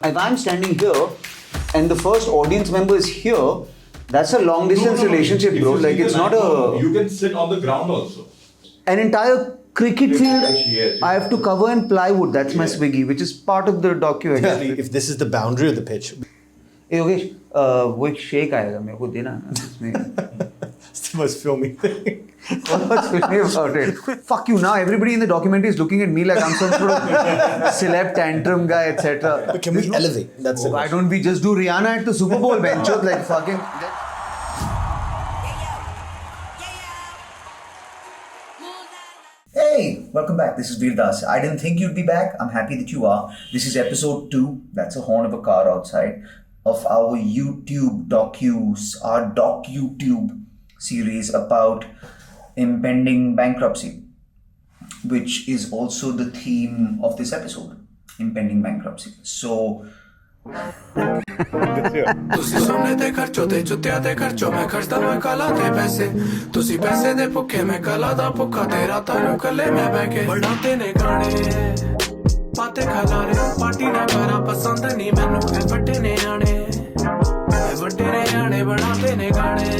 If I'm standing here and the first audience member is here, that's a long distance relationship, If bro. you Like see it's the not night, a You can sit on the ground also. an entire cricket field. Yes. I have to cover in plywood. That's my swiggy, which is part of the docu. Actually, if this is the boundary of the pitch, Hey Yogesh, वो एक shake आएगा मेरे को देना इसमें. it's the most filmy thing. What's funny about it? Fuck you! Now everybody in the documentary is looking at me like I'm some sort of celeb tantrum guy, etc. But can we elevate? That's it. Why don't we just do Rihanna at the Super Bowl bench? Like fucking. Hey, welcome back. This is Veerdas. I didn't think you'd be back. I'm happy that you are. This is episode 2. That's a horn of a car outside of our our doc-YouTube series about impending bankruptcy, which is also the theme of this episode, impending bankruptcy. So, ਤੁਸੀਂ ਸੋਨੇ ਦੇ ਖਰਚੋ ਤੇ ਜੁੱਤਿਆਂ ਦੇ ਖਰਚੋ ਮੈਂ ਖਰਚਦਾ ਮੈਂ ਕਾਲਾ ਦੇ ਪੈਸੇ ਤੁਸੀਂ ਪੈਸੇ ਦੇ ਭੁੱਖੇ ਮੈਂ ਕਾਲਾ ਦਾ ਭੁੱਖਾ ਤੇ ਰਾਤਾਂ ਨੂੰ ਕੱਲੇ ਮੈਂ ਬਹਿ ਕੇ ਬਣਾਤੇ ਨੇ ਗਾਣੇ ਪਾਤੇ ਖਲਾਰੇ ਪਾਰਟੀ ਨਾ ਕਰਾਂ ਪਸੰਦ ਨਹੀਂ ਮੈਨੂੰ ਇਹ ਵੱਡੇ ਨੇ ਆਣੇ ਬਣਾਤੇ ਨੇ ਗਾਣੇ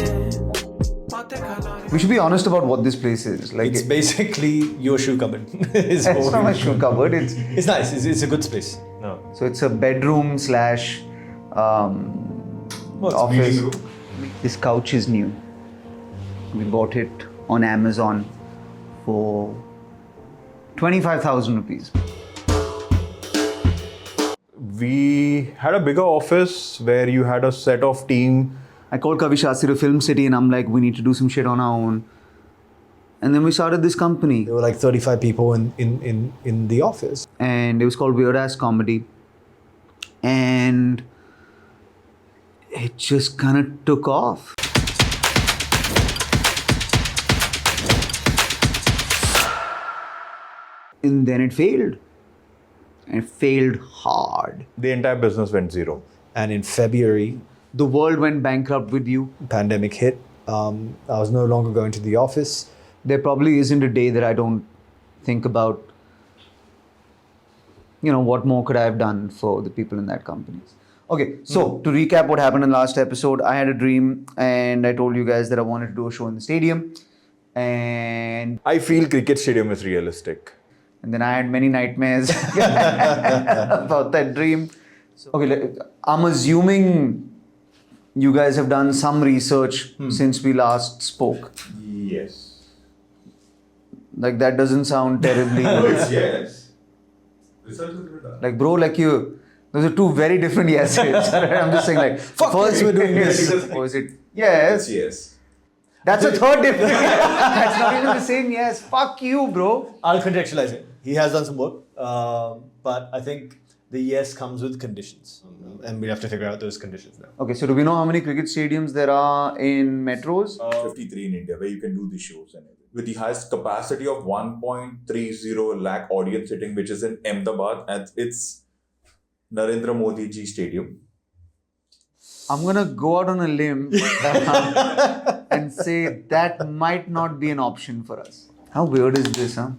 we should be honest about what this place is. Like It's basically your shoe cupboard. It's not my shoe cupboard. It's nice. It's a good space. No. So it's a bedroom / office. This couch is new. We bought it on Amazon for 25,000 rupees. We had a bigger office where you had a set of team. I called Kavi Shastri to Film City and I'm like, we need to do some shit on our own. And then we started this company. There were like 35 people in the office. And it was called Weird Ass Comedy. And it just kind of took off. And then it failed. And it failed hard. The entire business went zero. And in February, The world went bankrupt with you. pandemic hit. I was no longer going to the office. There probably isn't a day that I don't think about, what more could I have done for the people in that company. Okay, so to recap what happened in the last episode, I had a dream and I told you guys that I wanted to do a show in the stadium. And I feel cricket stadium is realistic. then I had many nightmares about that dream. Okay, I'm assuming you guys have done some research since we last spoke. Yes. Like that doesn't sound terribly... Yes. Research has been done. Like bro, those are two very different yeses. I'm just saying first we're doing this. Or is it yes? Yes. That's a third different. That's not even the same yes. Fuck you, bro. I'll contextualize it. He has done some work, but I think the yes comes with conditions. And we have to figure out those conditions now. Okay, so do we know how many cricket stadiums there are in metros? 53 in India where you can do the shows and everything. With the highest capacity of 1.30 lakh audience sitting, which is in Ahmedabad, and it's Narendra Modi ji Stadium. I'm gonna go out on a limb and say that might not be an option for us. How weird is this, huh?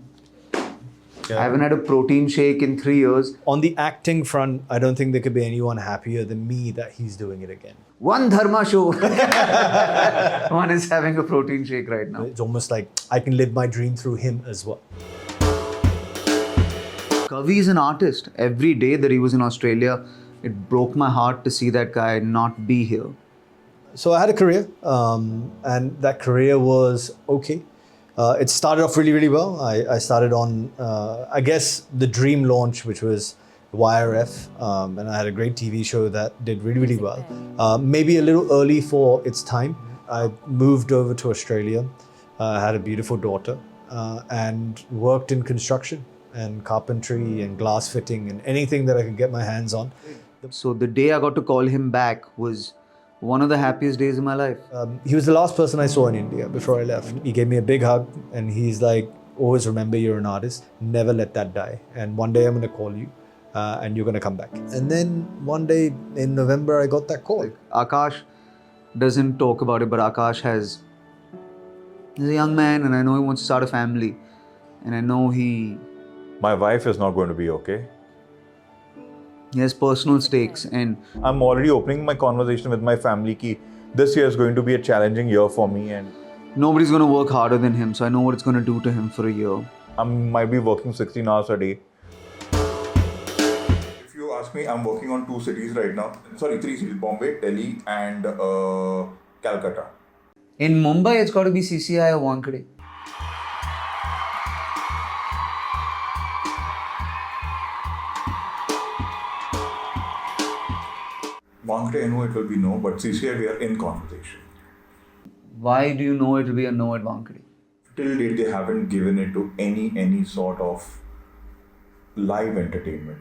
Yeah. I haven't had a protein shake in 3 years. On the acting front, I don't think there could be anyone happier than me that he's doing it again. One Dharma show. One is having a protein shake right now. It's almost like I can live my dream through him as well. Kavi is an artist. Every day that he was in Australia, it broke my heart to see that guy not be here. So I had a career, and that career was okay. It started off really, really well. I started on, I guess, the dream launch, which was YRF, and I had a great TV show that did really, really well. Maybe a little early for its time. I moved over to Australia. I had a beautiful daughter, and worked in construction and carpentry and glass fitting and anything that I could get my hands on. So the day I got to call him back was one of the happiest days of my life. He was the last person I saw in India before I left. He gave me a big hug and he's like, always remember you're an artist. Never let that die. And one day I'm going to call you and you're going to come back. And then one day in November, I got that call. Akash doesn't talk about it, but Akash he's a young man and I know he wants to start a family. And I know My wife is not going to be okay. He has personal stakes, and I'm already opening my conversation with my family ki this year is going to be a challenging year for me, and nobody's going to work harder than him. So I know what it's going to do to him for a year. I might be working 16 hours a day. If you ask me, I'm working on 2 cities right now. Sorry, 3 cities: Bombay, Delhi, and Calcutta. In Mumbai, it's got to be CCI or Wankhede. Wankhede, I know it will be no, but CCI, we are in conversation. Why do you know it will be a no at Wankhede? Till date, they haven't given it to any sort of live entertainment.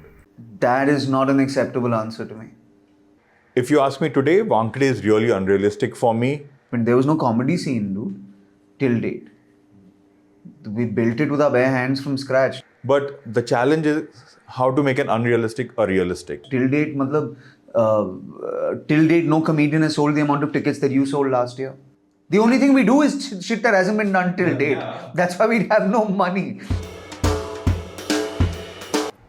That is not an acceptable answer to me. If you ask me today, Wankhede is really unrealistic for me. But there was no comedy scene, dude, till date. We built it with our bare hands from scratch. But the challenge is how to make an unrealistic a realistic. Till date, till date, no comedian has sold the amount of tickets that you sold last year. The only thing we do is shit that hasn't been done till date. That's why we have no money.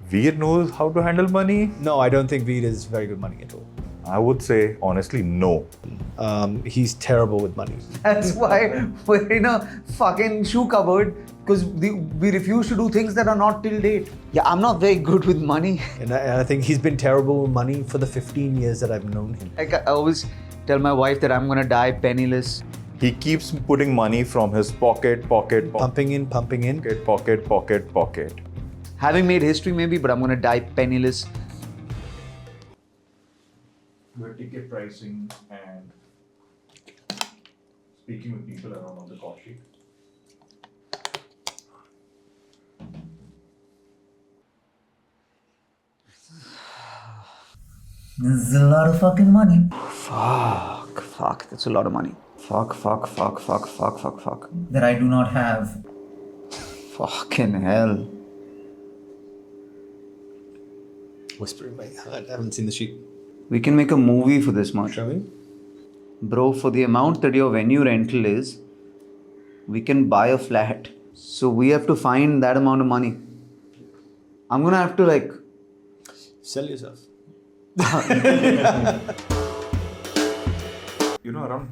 Veer knows how to handle money. No, I don't think Veer is very good money at all. I would say honestly no. He's terrible with money. That's why we're in a fucking shoe cupboard, because we refuse to do things that are not till date. Yeah, I'm not very good with money. And I think he's been terrible with money for the 15 years that I've known him. Like, I always tell my wife that I'm gonna die penniless. He keeps putting money from his pocket. Pumping in. Pocket. Having made history maybe, but I'm gonna die penniless. We're ticket pricing and speaking with people around on the cost sheet. This is a lot of fucking money. Fuck, that's a lot of money. Fuck. That I do not have. Fucking hell. Whisper in my heart. I haven't seen the sheet. We can make a movie for this much. Shall we? Bro, for the amount that your venue rental is, we can buy a flat. So we have to find that amount of money. I'm gonna have to Sell yourself. You know, around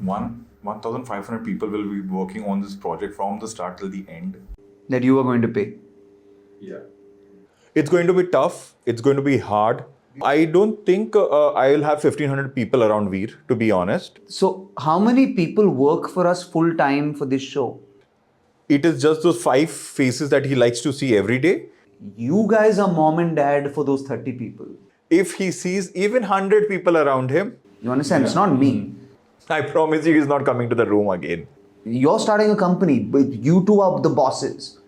1,500 people will be working on this project from the start till the end. that you are going to pay. Yeah. It's going to be tough. It's going to be hard. I don't think I'll have 1,500 people around Veer, to be honest. So how many people work for us full time for this show? It is just those 5 faces that he likes to see every day. You guys are mom and dad for those 30 people. If he sees even 100 people around him, You understand? It's not me. I promise you he's not coming to the room again. You're starting a company, but you two are the bosses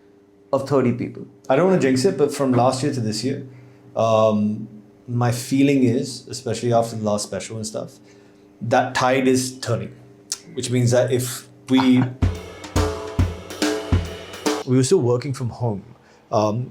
of 30 people. I don't want to jinx it, but from last year to this year, my feeling is, especially after the last special and stuff, that tide is turning. Which means that if we were still working from home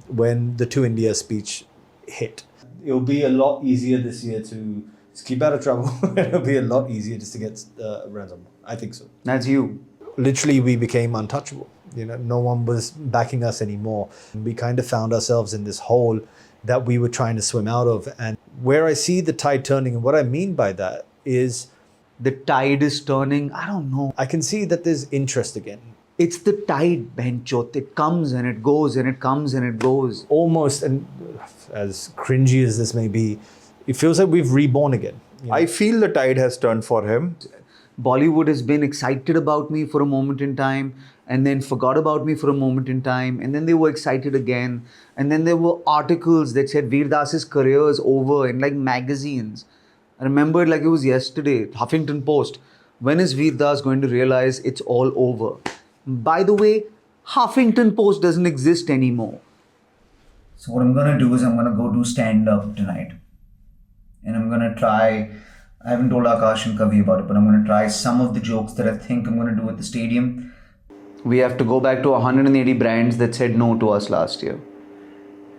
when the To India speech hit. It'll be a lot easier this year to just keep out of trouble. It'll be a lot easier just to get ransom. I think so. That's you. Literally, we became untouchable. You know, no one was backing us anymore. We kind of found ourselves in this hole that we were trying to swim out of. And where I see the tide turning, and what I mean by that is The tide is turning. I don't know. I can see that there's interest again. It's the tide, Benchot. It comes and it goes and it comes and it goes. Almost, and as cringy as this may be, it feels like we've reborn again. You know? I feel the tide has turned for him. Bollywood has been excited about me for a moment in time and then forgot about me for a moment in time and then they were excited again and then there were articles that said Veer Das's career is over in like magazines. I remember it like it was yesterday. Huffington Post. When is Veer Das going to realize it's all over? By the way, Huffington Post doesn't exist anymore. So what I'm going to do is I'm going to go do stand-up tonight. And I'm going to try, I haven't told Akash and Kavi about it, but I'm going to try some of the jokes that I think I'm going to do at the stadium. We have to go back to 180 brands that said no to us last year.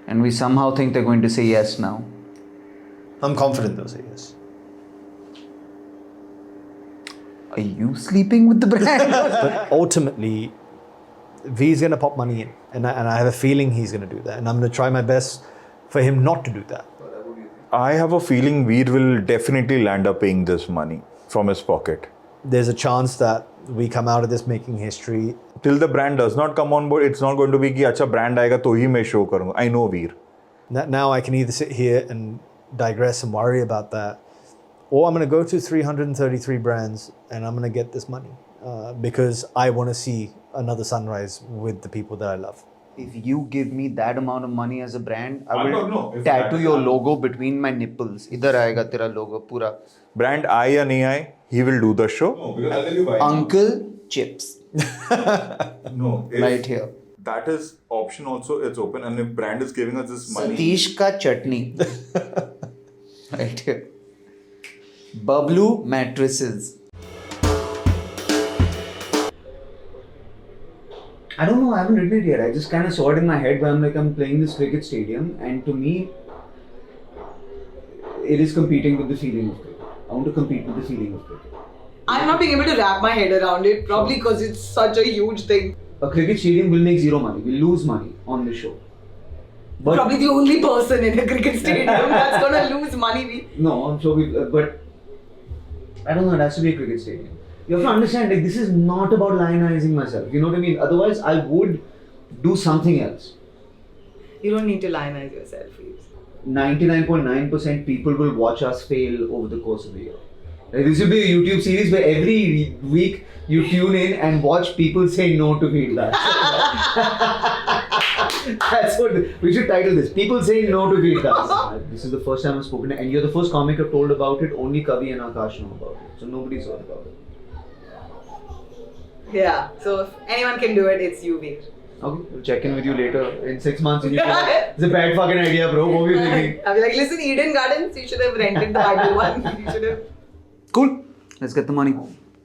And we somehow think they're going to say yes now. I'm confident they'll say yes. Are you sleeping with the brand? But ultimately, V's going to pop money in. And I have a feeling he's going to do that. And I'm going to try my best for him not to do that. I have a feeling Veer will definitely land up paying this money from his pocket. There's a chance that we come out of this making history. Till the brand does not come on board, it's not going to be कि अच्छा brand आएगा तो ही मैं show करूँगा. I know Veer. Now I can either sit here and digress and worry about that, or I'm going to go to 333 brands and I'm going to get this money because I want to see another sunrise with the people that I love. If you give me that amount of money as a brand, I I don't know will if tattoo that- your logo between my nipples. इधर आएगा तेरा logo पूरा. Brand आए या नहीं आए, he will do the show. No, because I'll tell you why. Uncle Chips. No, if Right here. that is option also, it's open. And if brand is giving us this money, Satish ka chutney. Right here. Bablu mattresses. I don't know, I haven't written it yet. I just kind of saw it in my head where I'm playing this cricket stadium, and to me, it is competing with the feeling of cricket. I want to compete with the feeling of cricket. I'm not being able to wrap my head around it, probably because it's such a huge thing. A cricket stadium will make zero money. We'll lose money on the show. But Probably the only person in a cricket stadium that's gonna lose money. no, I'm sure but I don't know, it has to be a cricket stadium. You have to understand, like, this is not about lionizing myself. You know what I mean? Otherwise, I would do something else. You don't need to lionize yourself, please. 99.9% people will watch us fail over the course of the year. Like, this will be a YouTube series where every week you tune in and watch people say no to feedback. That's what we should title this. People say no to feedback. This is the first time I've spoken, and you're the first comic I've told about it. Only Kavi and Akash know about it, so nobody's heard about it. Yeah, so if anyone can do it, it's you, Veer. Okay, we'll check in with you later in 6 months. And you can, it's a bad fucking idea, bro. What were you thinking? I'll be like, listen, Eden Gardens, you should have rented the Bible one. You should have. Cool. Let's get the money.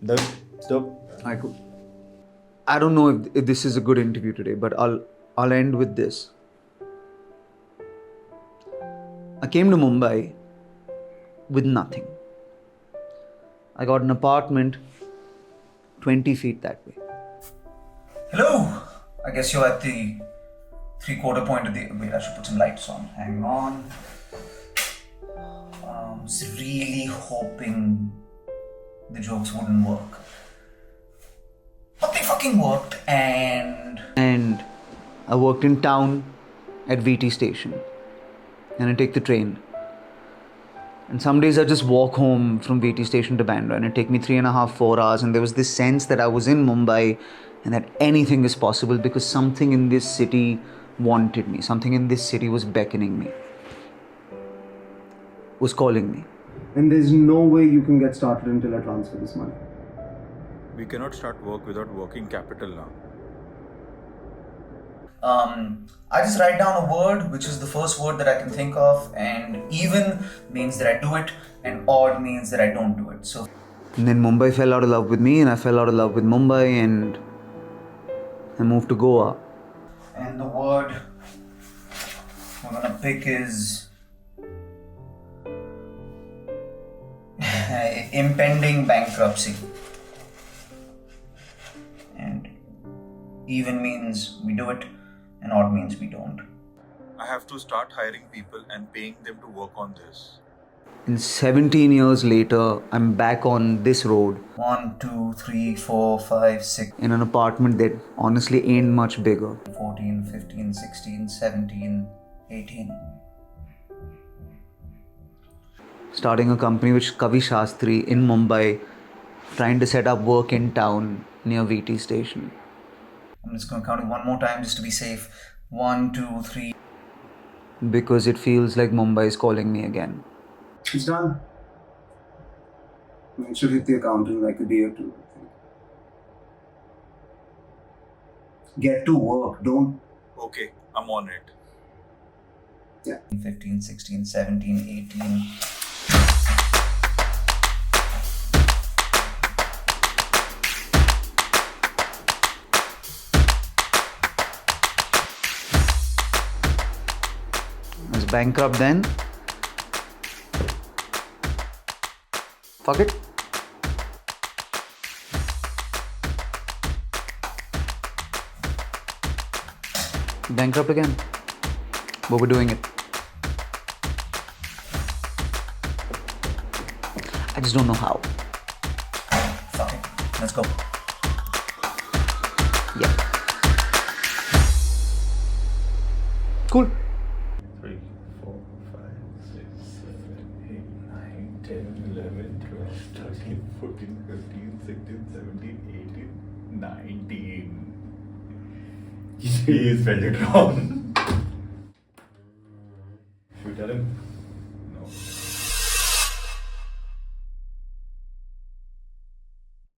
Dope. Alright, cool. I don't know if this is a good interview today, but I'll end with this. I came to Mumbai with nothing. I got an apartment 20 feet that way. Hello! I guess you're at the 3/4 point of the. Wait, I should put some lights on. Hang on. Was really hoping the jokes wouldn't work. But they fucking worked, and. And I worked in town at VT station. And I take the train. And some days I just walk home from VT station to Bandra, and it take me 3.5, 4 hours. And there was this sense that I was in Mumbai and that anything is possible because something in this city wanted me. Something in this city was beckoning me. Was calling me. And there's no way you can get started until I transfer this money. We cannot start work without working capital now. I just write down a word, which is the first word that I can think of, and even means that I do it, and odd means that I don't do it. So. And then Mumbai fell out of love with me, and I fell out of love with Mumbai, and I moved to Goa. And the word we're gonna pick is impending bankruptcy. And even means we do it, and odd means we don't. I have to start hiring people and paying them to work on this. And 17 years later, I'm back on this road 1, 2, 3, 4, 5, 6, in an apartment that honestly ain't much bigger. 14, 15, 16, 17, 18. Starting a company with Kavi Shastri in Mumbai, trying to set up work in town near VT station. I'm just gonna count it one more time just to be safe. 1, 2, 3. Because it feels like Mumbai is calling me again. It's done. We should hit the account in like a day or two. Get to work. Don't. Okay, I'm on it. 15, 16, 17, 18. I was bankrupt then. Fuck it. Bankrupt again. But we're doing it. I just don't know how. Fuck it. Let's go. Yeah. Cool. 3, 4, 5, 6, 7, 8, 9, 10, 11, 12, 13, 14, 15, 16, 17, 18, 19. You spelled it wrong.